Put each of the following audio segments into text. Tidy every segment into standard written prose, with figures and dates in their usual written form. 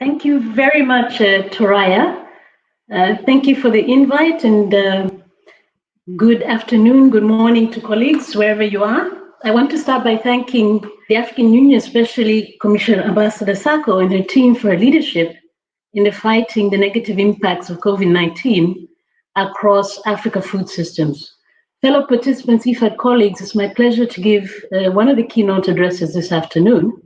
Thank you very much, Toraya. Thank you for the invite and good afternoon, good morning to colleagues, wherever you are. I want to start by thanking the African Union, especially Commissioner Ambassador Sako and her team for her leadership in the fighting the negative impacts of COVID-19 across Africa food systems. Fellow participants, IFAD colleagues, it's my pleasure to give one of the keynote addresses this afternoon,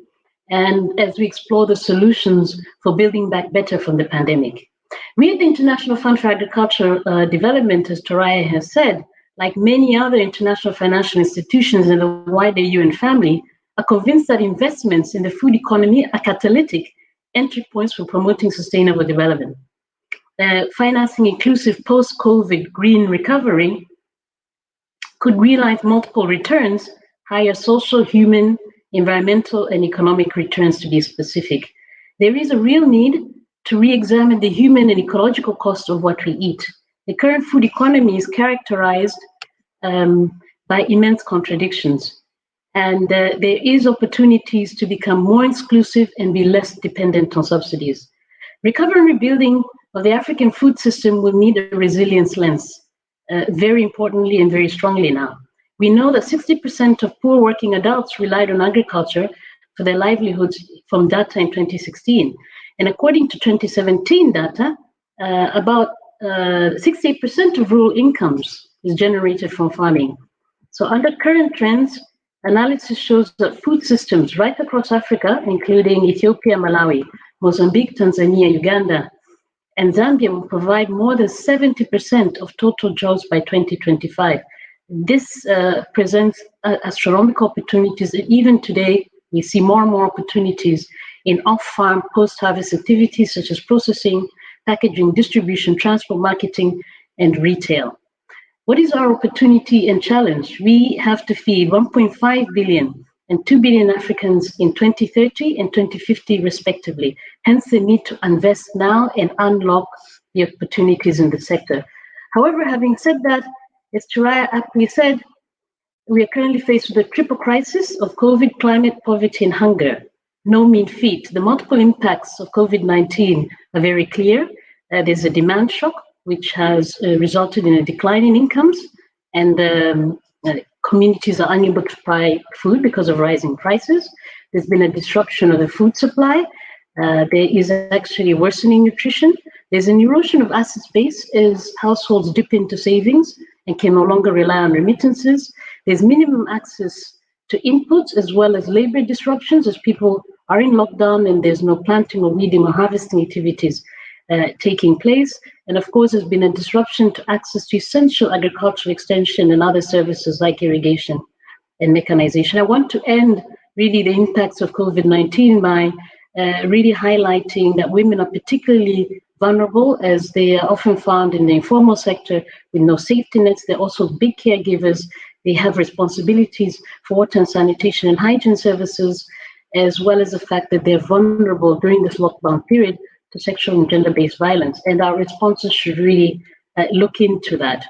and as we explore the solutions for building back better from the pandemic. We at the International Fund for Agricultural Development, as Toraya has said, like many other international financial institutions in the wider UN family, are convinced that investments in the food economy are catalytic entry points for promoting sustainable development. Financing inclusive post-COVID green recovery could realize multiple returns, higher social, human, environmental, and economic returns, to be specific. There is a real need to re-examine the human and ecological cost of what we eat. The current food economy is characterized by immense contradictions, and there is opportunities to become more inclusive and be less dependent on subsidies. Recovery and rebuilding of the African food system will need a resilience lens, very importantly and very strongly now. We know that 60% of poor working adults relied on agriculture for their livelihoods from data in 2016. And according to 2017 data, about 68% of rural incomes is generated from farming. So under current trends, analysis shows that food systems right across Africa, including Ethiopia, Malawi, Mozambique, Tanzania, Uganda, and Zambia, will provide more than 70% of total jobs by 2025. This presents astronomical opportunities, and even today, we see more and more opportunities in off-farm post-harvest activities such as processing, packaging, distribution, transport, marketing, and retail. What is our opportunity and challenge? We have to feed 1.5 billion and 2 billion Africans in 2030 and 2050 respectively. Hence the need to invest now and unlock the opportunities in the sector. However, having said that, as Toraya aptly said, we are currently faced with a triple crisis of COVID, climate, poverty, and hunger. No mean feat. The multiple impacts of COVID-19 are very clear. There's a demand shock, which has resulted in a decline in incomes, and communities are unable to buy food because of rising prices. There's been a disruption of the food supply. There is actually worsening nutrition. There's an erosion of asset base as households dip into savings and can no longer rely on remittances. There's minimum access to inputs as well as labor disruptions as people are in lockdown and there's no planting or weeding or harvesting activities taking place. And of course, there's been a disruption to access to essential agricultural extension and other services like irrigation and mechanization. I want to end really the impacts of COVID-19 by really highlighting that women are particularly vulnerable as they are often found in the informal sector with no safety nets. They're also big caregivers. They have responsibilities for water and sanitation and hygiene services, as well as the fact that they're vulnerable during this lockdown period to sexual and gender-based violence. And our responses should really look into that.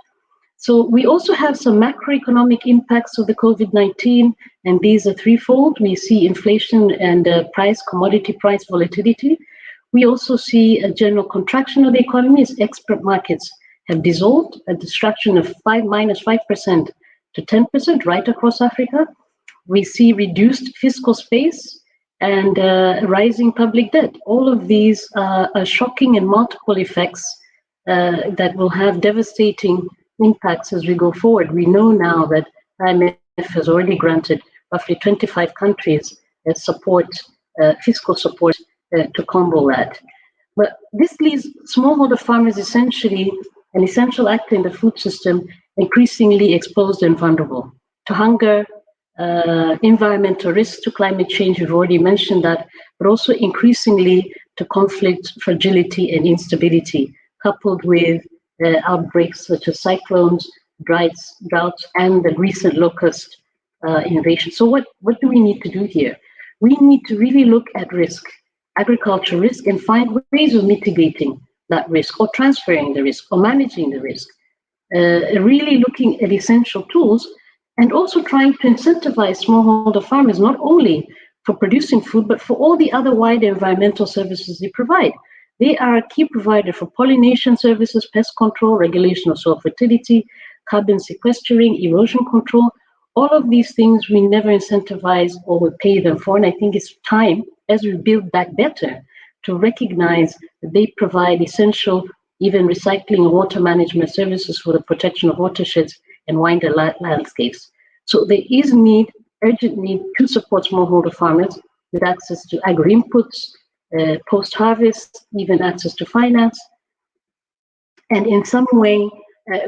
So we also have some macroeconomic impacts of the COVID-19, and these are threefold. We see inflation and commodity price volatility. We also see a general contraction of the economy as export markets have dissolved, a destruction of minus 5% to 10% right across Africa. We see reduced fiscal space and rising public debt. All of these are shocking and multiple effects that will have devastating impacts as we go forward. We know now that IMF has already granted roughly 25 countries support, fiscal support to combat that. But this leaves smallholder farmers essentially an essential actor in the food system, increasingly exposed and vulnerable to hunger, environmental risks, to climate change, we've already mentioned that, but also increasingly to conflict, fragility, and instability, coupled with outbreaks such as cyclones, droughts, and the recent locust invasion. So what do we need to do here? We need to really look at risk, agricultural risk, and find ways of mitigating that risk or transferring the risk or managing the risk. Really looking at essential tools and also trying to incentivize smallholder farmers, not only for producing food, but for all the other wider environmental services they provide. They are a key provider for pollination services, pest control, regulation of soil fertility, carbon sequestering, erosion control. All of these things we never incentivize or will pay them for, and I think it's time, as we build back better, to recognize that they provide essential, even recycling and water management services for the protection of watersheds and wider landscapes. So there is urgent need to support smallholder farmers with access to agri-inputs, post-harvest, even access to finance, and in some way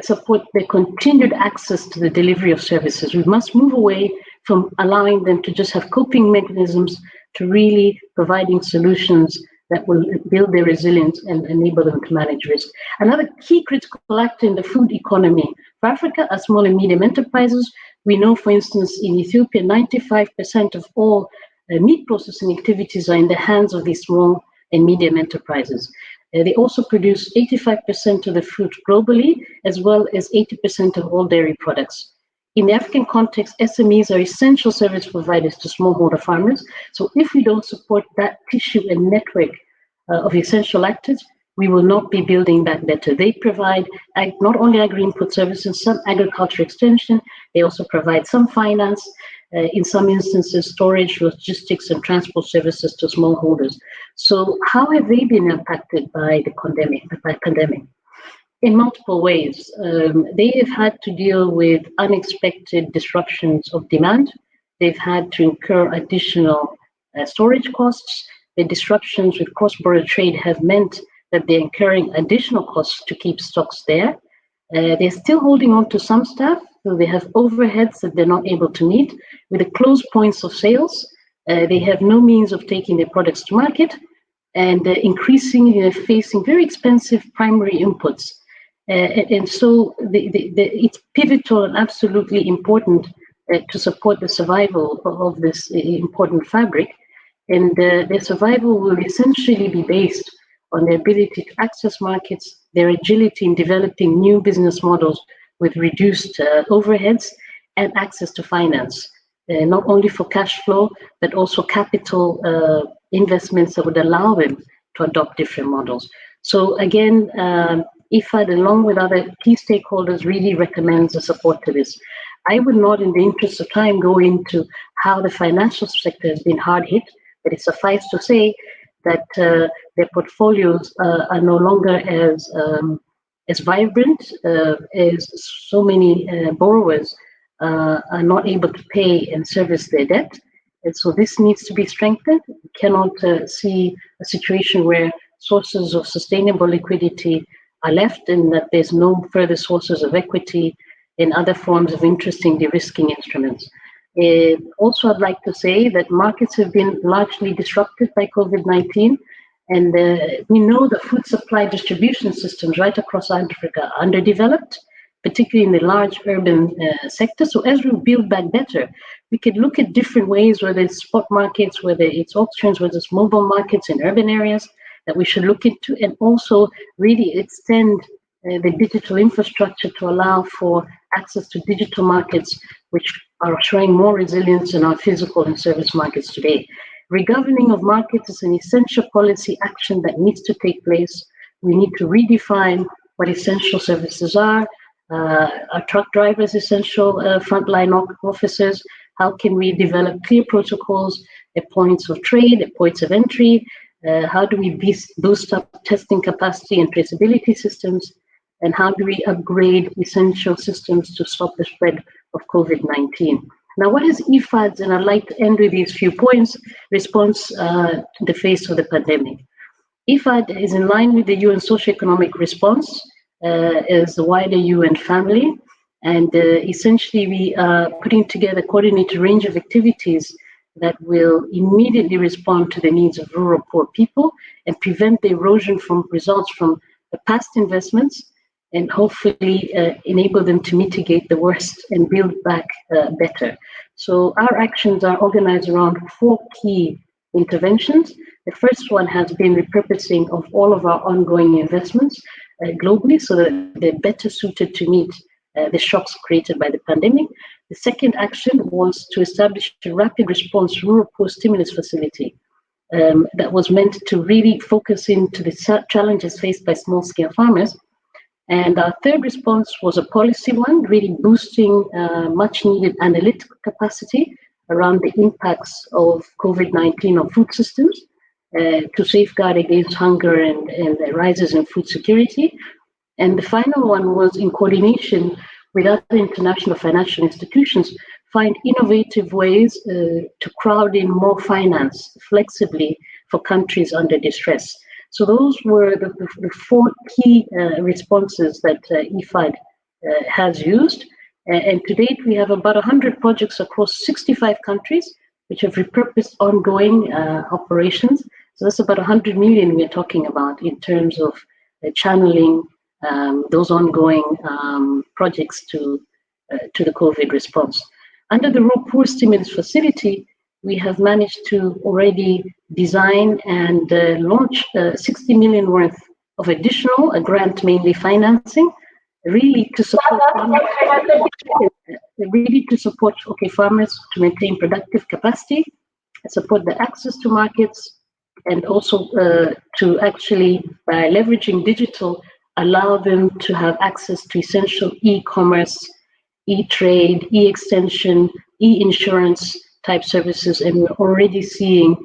support the continued access to the delivery of services. We must move away from allowing them to just have coping mechanisms to really providing solutions that will build their resilience and enable them to manage risk. Another key critical actor in the food economy for Africa are small and medium enterprises. We know, for instance, in Ethiopia, 95% of all meat processing activities are in the hands of these small and medium enterprises. They also produce 85% of the fruit globally, as well as 80% of all dairy products. In the African context, SMEs are essential service providers to smallholder farmers. So if we don't support that tissue and network of essential actors, we will not be building that better. They provide not only agri-input services, some agriculture extension, they also provide some finance, in some instances, storage, logistics, and transport services to smallholders. So how have they been impacted by the pandemic? In multiple ways. They have had to deal with unexpected disruptions of demand. They've had to incur additional storage costs. The disruptions with cross-border trade have meant that they're incurring additional costs to keep stocks there. They're still holding on to some staff, so they have overheads that they're not able to meet. With the closed points of sales, they have no means of taking their products to market, and increasingly they're facing very expensive primary inputs. And so it's pivotal and absolutely important to support the survival of this important fabric. And their survival will essentially be based on their ability to access markets, their agility in developing new business models with reduced overheads, and access to finance, not only for cash flow, but also capital investments that would allow them to adopt different models. So again, IFAD, along with other key stakeholders, really recommends the support to this. I would not, in the interest of time, go into how the financial sector has been hard hit, but it suffices to say that their portfolios are no longer as vibrant, as so many borrowers are not able to pay and service their debt. And so this needs to be strengthened. We cannot see a situation where sources of sustainable liquidity are left and that there's no further sources of equity and other forms of interesting de-risking instruments. Also, I'd like to say that markets have been largely disrupted by COVID-19, and we know the food supply distribution systems right across Africa are underdeveloped, particularly in the large urban sector. So as we build back better, we could look at different ways, whether it's spot markets, whether it's auctions, whether it's mobile markets in urban areas, that we should look into, and also really extend the digital infrastructure to allow for access to digital markets, which are showing more resilience in our physical and service markets today. Regoverning of markets is an essential policy action that needs to take place. We need to redefine what essential services are truck drivers essential frontline officers? How can we develop clear protocols at points of trade, at points of entry? How do we boost up testing capacity and traceability systems? And how do we upgrade essential systems to stop the spread of COVID-19? Now, what is IFAD's, and I'd like to end with these few points, response to the face of the pandemic? IFAD is in line with the UN socioeconomic response as the wider UN family. And essentially, we are putting together a coordinated range of activities that will immediately respond to the needs of rural poor people and prevent the erosion from results from the past investments, and hopefully enable them to mitigate the worst and build back better. So our actions are organized around 4 key interventions. The first one has been repurposing of all of our ongoing investments globally so that they're better suited to meet the shocks created by the pandemic. The second action was to establish a rapid response rural poor stimulus facility that was meant to really focus into the challenges faced by small-scale farmers. And our third response was a policy one, really boosting much-needed analytical capacity around the impacts of COVID-19 on food systems to safeguard against hunger and rises in food security. And the final one was in coordination with other international financial institutions, find innovative ways to crowd in more finance flexibly for countries under distress. So those were the four key responses that IFAD has used. And to date, we have about 100 projects across 65 countries, which have repurposed ongoing operations. So that's about 100 million we're talking about in terms of channeling those ongoing projects to the COVID response. Under the Rural Poor Stimulus Facility, we have managed to already design and launch 60 million worth of additional grant mainly financing, really to support farmers, farmers to maintain productive capacity, support the access to markets, and also to actually, by leveraging digital, allow them to have access to essential e-commerce, e-trade, e-extension, e-insurance type services, and we're already seeing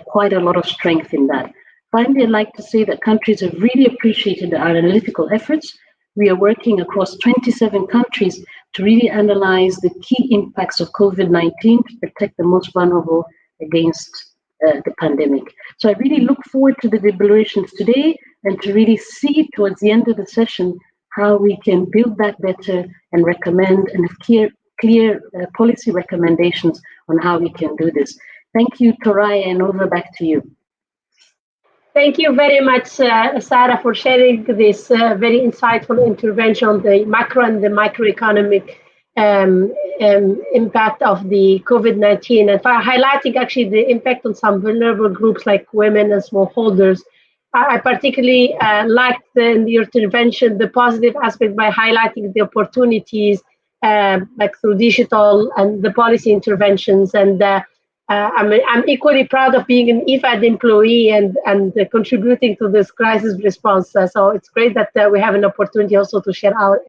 quite a lot of strength in that. Finally, I'd like to say that countries have really appreciated our analytical efforts. We are working across 27 countries to really analyze the key impacts of COVID-19 to protect the most vulnerable against the pandemic. So I really look forward to the deliberations today and to really see towards the end of the session how we can build that better and recommend and have clear policy recommendations on how we can do this. Thank you, Soraya, and over back to you. Thank you very much, Sara, for sharing this very insightful intervention on the macro and the microeconomic impact of the COVID-19, and for highlighting actually the impact on some vulnerable groups like women and smallholders. I particularly liked in your intervention the positive aspect by highlighting the opportunities like through digital and the policy interventions. And I'm equally proud of being an IFAD employee and contributing to this crisis response. So it's great that we have an opportunity also to share our